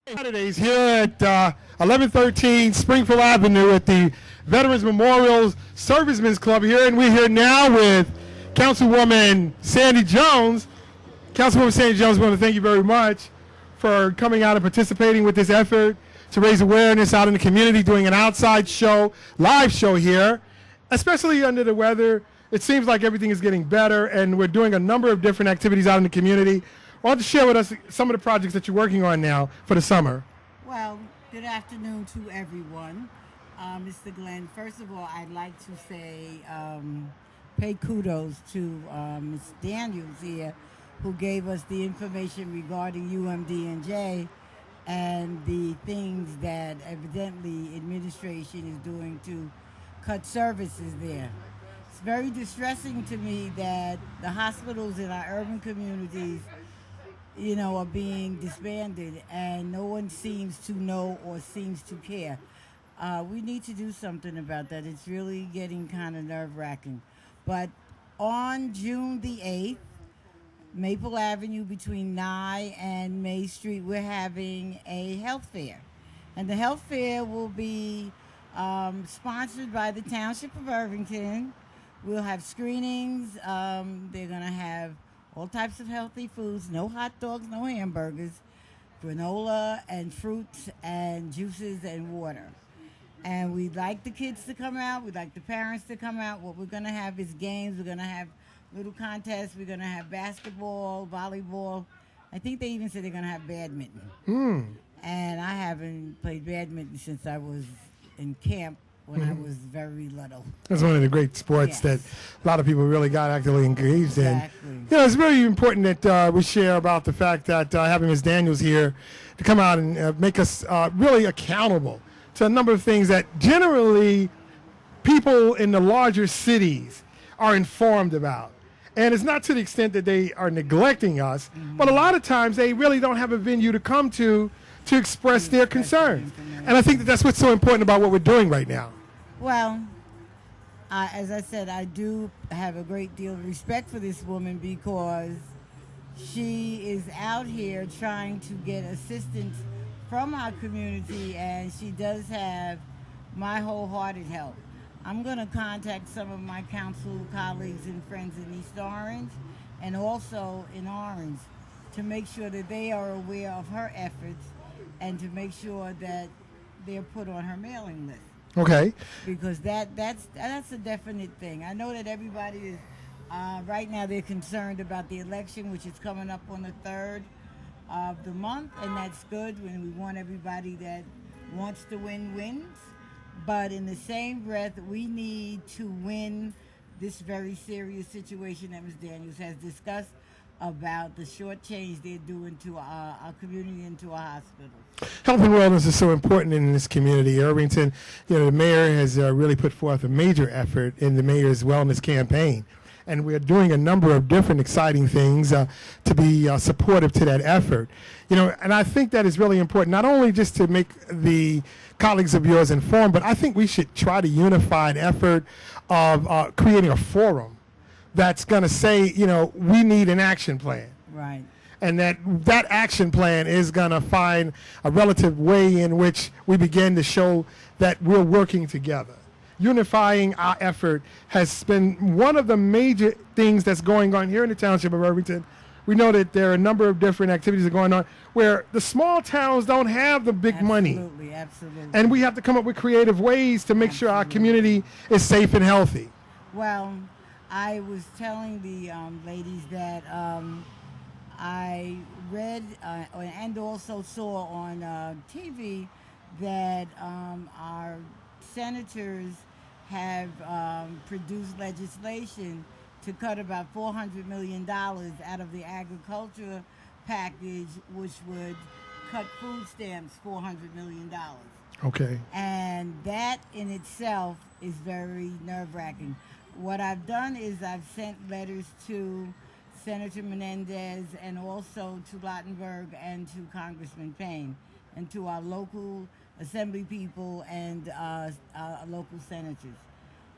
Saturdays here at 1113 Springfield Avenue at the Veterans Memorial Servicemen's Club here, and we're here now with Councilwoman Sandy Jones. Councilwoman Sandy Jones, we want to thank you very much for coming out and participating with this effort to raise awareness out in the community, doing an outside show, live show here, especially under the weather. It seems like everything is getting better, and we're doing a number of different activities out in the community. Why don't you share with us some of the projects that you're working on now for the summer? Well, good afternoon to everyone. Mr. Glenn, first of all, I'd like to say, pay kudos to Ms. Daniels here, who gave us the information regarding UMD&J and the things that evidently administration is doing to cut services there. It's very distressing to me that the hospitals in our urban communities are being disbanded, and no one seems to know or seems to care. We need to do something about that. It's really getting kind of nerve-wracking. But on June the 8th, Maple Avenue between Nye and May Street, we're having a health fair. And the health fair will be sponsored by the Township of Irvington. We'll have screenings. They're going to have all types of healthy foods, no hot dogs, no hamburgers, granola and fruits and juices and water. And we'd like the kids to come out. We'd like the parents to come out. What we're going to have is games. We're going to have little contests. We're going to have basketball, volleyball. I think they even said they're going to have badminton. And I haven't played badminton since I was in camp when I was very little. That's one of the great sports that a lot of people really got actively engaged in. Exactly. It's very important that we share about the fact that having Ms. Daniels here to come out and make us really accountable to a number of things that generally people in the larger cities are informed about. And it's not to the extent that they are neglecting us, but a lot of times they really don't have a venue to come to express their concerns. And I think that that's what's so important about what we're doing right now. Well, as I said, I do have a great deal of respect for this woman because she is out here trying to get assistance from our community, and she does have my wholehearted help. I'm going to contact some of my council colleagues and friends in East Orange and also in Orange to make sure that they are aware of her efforts and to make sure that they're put on her mailing list. Okay. Because that's a definite thing. I know that everybody is, right now they're concerned about the election, which is coming up on the 3rd of the month, and that's good when we want everybody that wants to win wins. But in the same breath, we need to win this very serious situation that Ms. Daniels has discussed about the short change they're doing to our community and to our hospitals. Health and wellness is so important in this community. Irvington, the mayor has really put forth a major effort in the mayor's wellness campaign. And we're doing a number of different exciting things to be supportive to that effort. And I think that is really important, not only just to make the colleagues of yours informed, but I think we should try to unify an effort of creating a forum that's going to say, we need an action plan. Right. And that action plan is going to find a relative way in which we begin to show that we're working together. Unifying our effort has been one of the major things that's going on here in the Township of Irvington. We know that there are a number of different activities that are going on where the small towns don't have the big money. Absolutely. And we have to come up with creative ways to make sure our community is safe and healthy. Well, I was telling the ladies that I read and also saw on TV that our senators have produced legislation to cut about $400 million out of the agriculture package, which would cut food stamps $400 million. Okay. And that in itself is very nerve-wracking. What I've done is I've sent letters to Senator Menendez and also to Lottenberg and to Congressman Payne and to our local assembly people and local senators.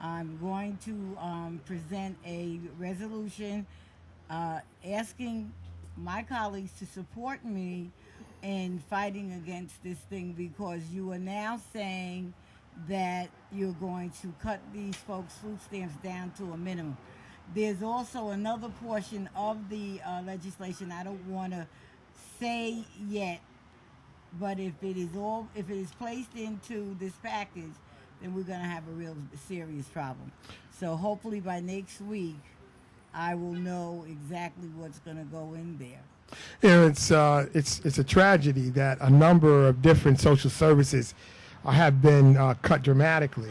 I'm going to present a resolution asking my colleagues to support me in fighting against this thing, because you are now saying that you're going to cut these folks' food stamps down to a minimum. There's also another portion of the legislation I don't want to say yet, but if it is placed into this package, then we're going to have a real serious problem. So hopefully by next week, I will know exactly what's going to go in there. You know, it's a tragedy that a number of different social services have been cut dramatically.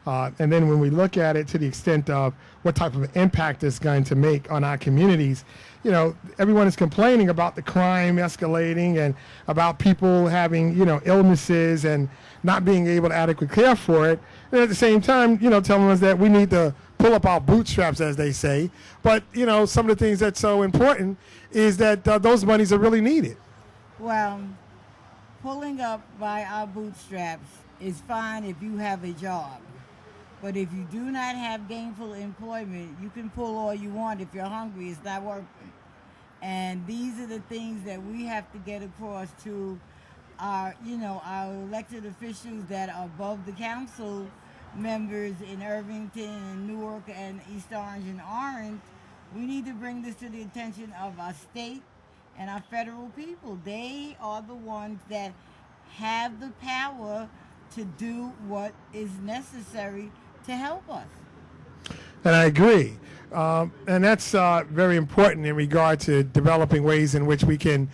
And then when we look at it to the extent of what type of impact it's going to make on our communities, you know, everyone is complaining about the crime escalating and about people having, you know, illnesses and not being able to adequately care for it. And at the same time, you know, telling us that we need to pull up our bootstraps, as they say. But, you know, some of the things that's so important is that those monies are really needed. Well, pulling up by our bootstraps is fine if you have a job. But if you do not have gainful employment, you can pull all you want. If you're hungry, it's not working. And these are the things that we have to get across to our, you know, our elected officials that are above the council members in Irvington and Newark and East Orange and Orange. We need to bring this to the attention of our state and our federal people. They are the ones that have the power to do what is necessary to help us. And I agree. And that's very important in regard to developing ways in which we can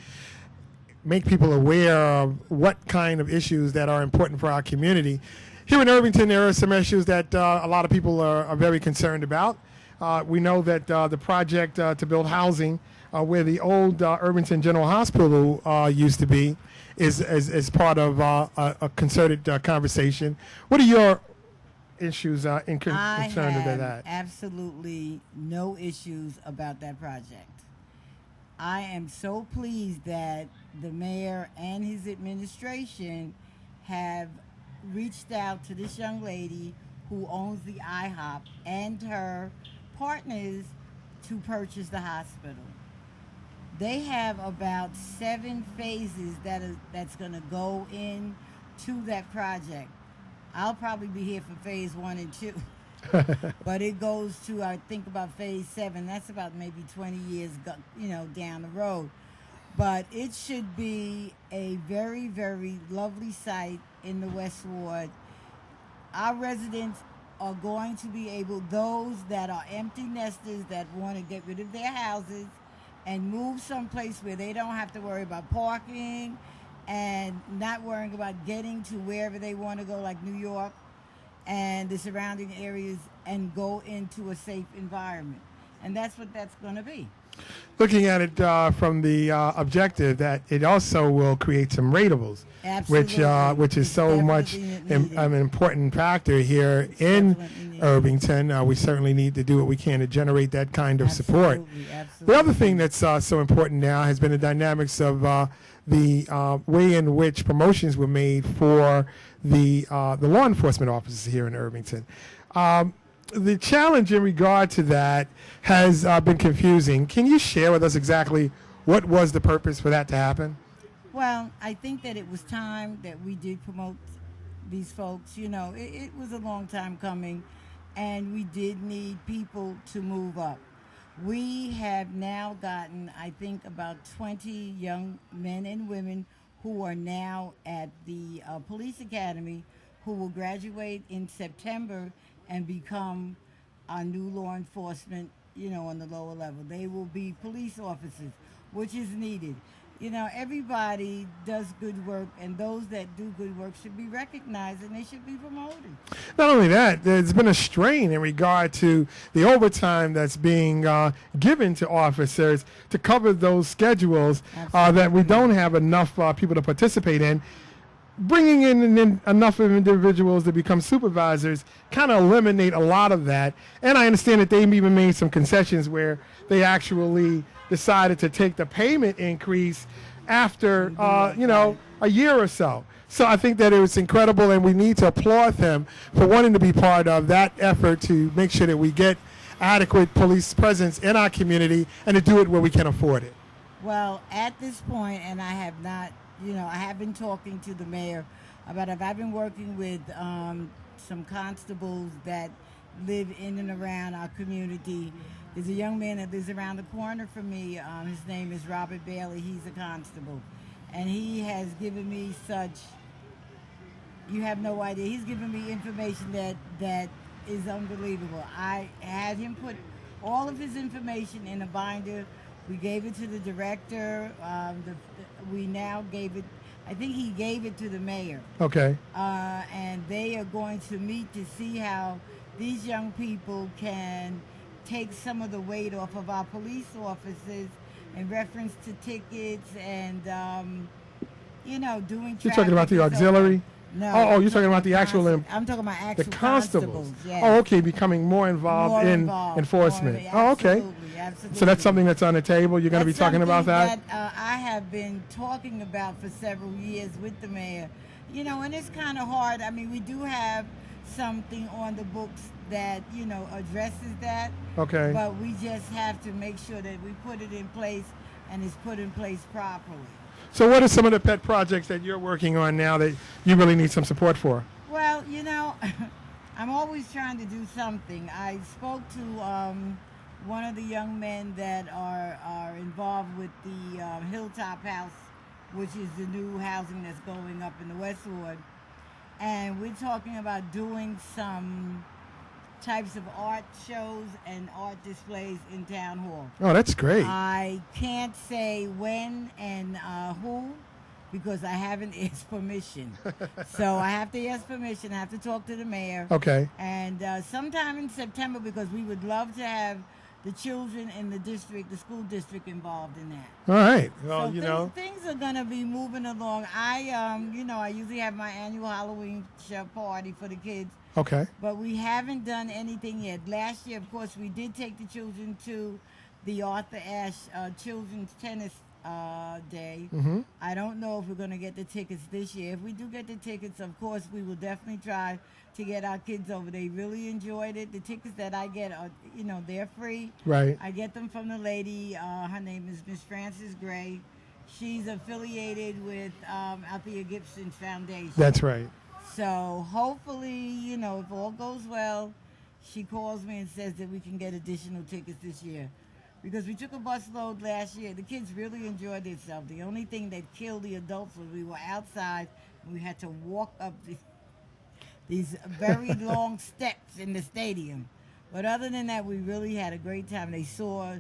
make people aware of what kind of issues that are important for our community. Here in Irvington, there are some issues that a lot of people are very concerned about. We know that the project to build housing where the old Irvington General Hospital used to be is part of a concerted conversation. What are your issues concerned about that? I have absolutely no issues about that project. I am so pleased that the mayor and his administration have reached out to this young lady who owns the IHOP and her partners to purchase the hospital. They have about 7 phases that's going to go into that project. I'll probably be here for phase 1 and 2. But it goes to, I think, about phase 7. That's about maybe 20 years, down the road. But it should be a very, very lovely site in the West Ward. Our residents are going to be able, those that are empty nesters that want to get rid of their houses and move someplace where they don't have to worry about parking and not worrying about getting to wherever they want to go, like New York and the surrounding areas, and go into a safe environment. And that's what that's going to be. Looking at it from the objective that it also will create some ratables, which is so much an important factor here in Irvington. We certainly need to do what we can to generate that kind of support. The other thing that's so important now has been the dynamics of the way in which promotions were made for the law enforcement officers here in Irvington. The challenge in regard to that has been confusing. Can you share with us exactly what was the purpose for that to happen? Well, I think that it was time that we did promote these folks. You know, it was a long time coming, and we did need people to move up. We have now gotten, I think, about 20 young men and women who are now at the police academy, who will graduate in September and become our new law enforcement, on the lower level. They will be police officers, which is needed. Everybody does good work, and those that do good work should be recognized, and they should be promoted. Not only that, there's been a strain in regard to the overtime that's being given to officers to cover those schedules that we don't have enough people to participate in. Bringing in enough of individuals to become supervisors kind of eliminate a lot of that. And I understand that they even made some concessions where they actually decided to take the payment increase after, a year or so. So I think that it was incredible, and we need to applaud them for wanting to be part of that effort to make sure that we get adequate police presence in our community and to do it where we can afford it. Well, at this point, and I have not I have been talking to the mayor about it. I've been working with some constables that live in and around our community. There's a young man that lives around the corner from me. His name is Robert Bailey. He's a constable. And he has given me you have no idea. He's given me information that is unbelievable. I had him put all of his information in a binder. We gave it to the director. We now gave it, I think he gave it to the mayor. Okay. And they are going to meet to see how these young people can take some of the weight off of our police officers in reference to tickets and, doing traffic. You're talking about the auxiliary? No. Oh, you're talking about the actual... I'm talking about actual the constables. Yes. Oh, okay, becoming more involved in enforcement. Absolutely. So that's something that's on the table. You're going to be talking about that? I have been talking about for several years with the mayor. And it's kind of hard. I mean, we do have something on the books that, addresses that. Okay. But we just have to make sure that we put it in place and it's put in place properly. So what are some of the pet projects that you're working on now that you really need some support for? Well, I'm always trying to do something. I spoke to one of the young men that are involved with the Hilltop House, which is the new housing that's going up in the West Ward. And we're talking about doing some types of art shows and art displays in Town Hall. Oh, that's great. I can't say when and who because I haven't asked permission. So I have to ask permission. I have to talk to the mayor. Okay. And sometime in September, because we would love to have the children in the district, the school district, involved in that. All right. Well, so things are going to be moving along. I usually have my annual Halloween show party for the kids. Okay. But we haven't done anything yet. Last year, of course, we did take the children to the Arthur Ashe Children's Tennis Day. Mm-hmm. I don't know if we're going to get the tickets this year. If we do get the tickets, of course, we will definitely try to get our kids over. They really enjoyed it. The tickets that I get are, they're free. Right. I get them from the lady. Her name is Miss Frances Gray. She's affiliated with Althea Gibson's Foundation. That's right. So hopefully, if all goes well, she calls me and says that we can get additional tickets this year. Because we took a busload last year. The kids really enjoyed themselves. The only thing that killed the adults was we were outside and we had to walk up these very long steps in the stadium. But other than that, we really had a great time. They saw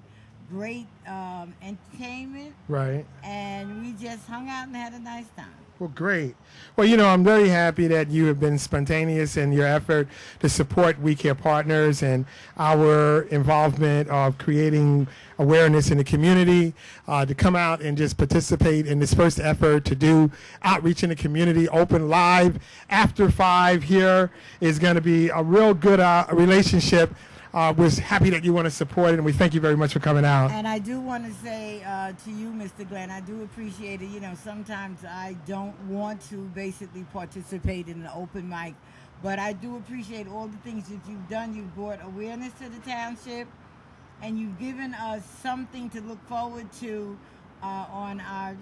great entertainment. Right. And we just hung out and had a nice time. Well, great. Well, I'm very happy that you have been spontaneous in your effort to support We Care Partners and our involvement of creating awareness in the community, to come out and just participate in this first effort to do outreach in the community, open live after 5 here is going to be a real good relationship. We're happy that you want to support it, and we thank you very much for coming out. And I do want to say to you, Mr. Glenn, I do appreciate it. Sometimes I don't want to basically participate in an open mic, but I do appreciate all the things that you've done. You've brought awareness to the township, and you've given us something to look forward to on our,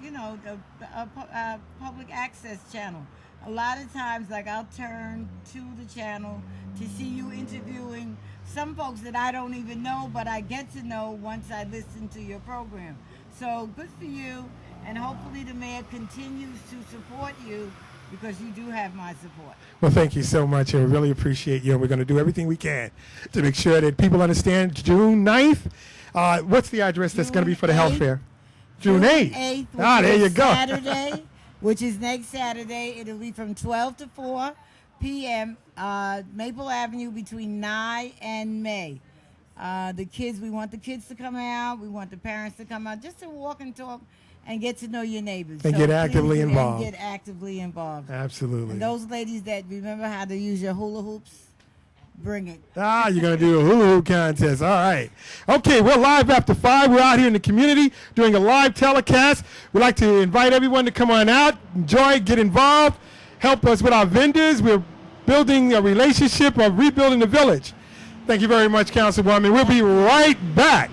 public access channel. A lot of times, I'll turn to the channel to see you interviewing some folks that I don't even know, but I get to know once I listen to your program. So good for you, and hopefully the mayor continues to support you because you do have my support. Well, thank you so much. I really appreciate you, and we're going to do everything we can to make sure that people understand June 9th. What's the address that's going to be for the health fair? June 8th. There you go. Saturday, which is next Saturday. It'll be from 12 to 4 p.m. Maple Avenue between Nye and May. We want the kids to come out. We want the parents to come out just to walk and talk and get to know your neighbors. And get actively involved. And get actively involved. Absolutely. And those ladies that remember how to use your hula hoops, bring it. You're going to do a hula hoop contest. All right. Okay, we're live after 5. We're out here in the community doing a live telecast. We'd like to invite everyone to come on out, enjoy, get involved, help us with our vendors. We're building a relationship of rebuilding the village. Thank you very much, Councilwoman. We'll be right back.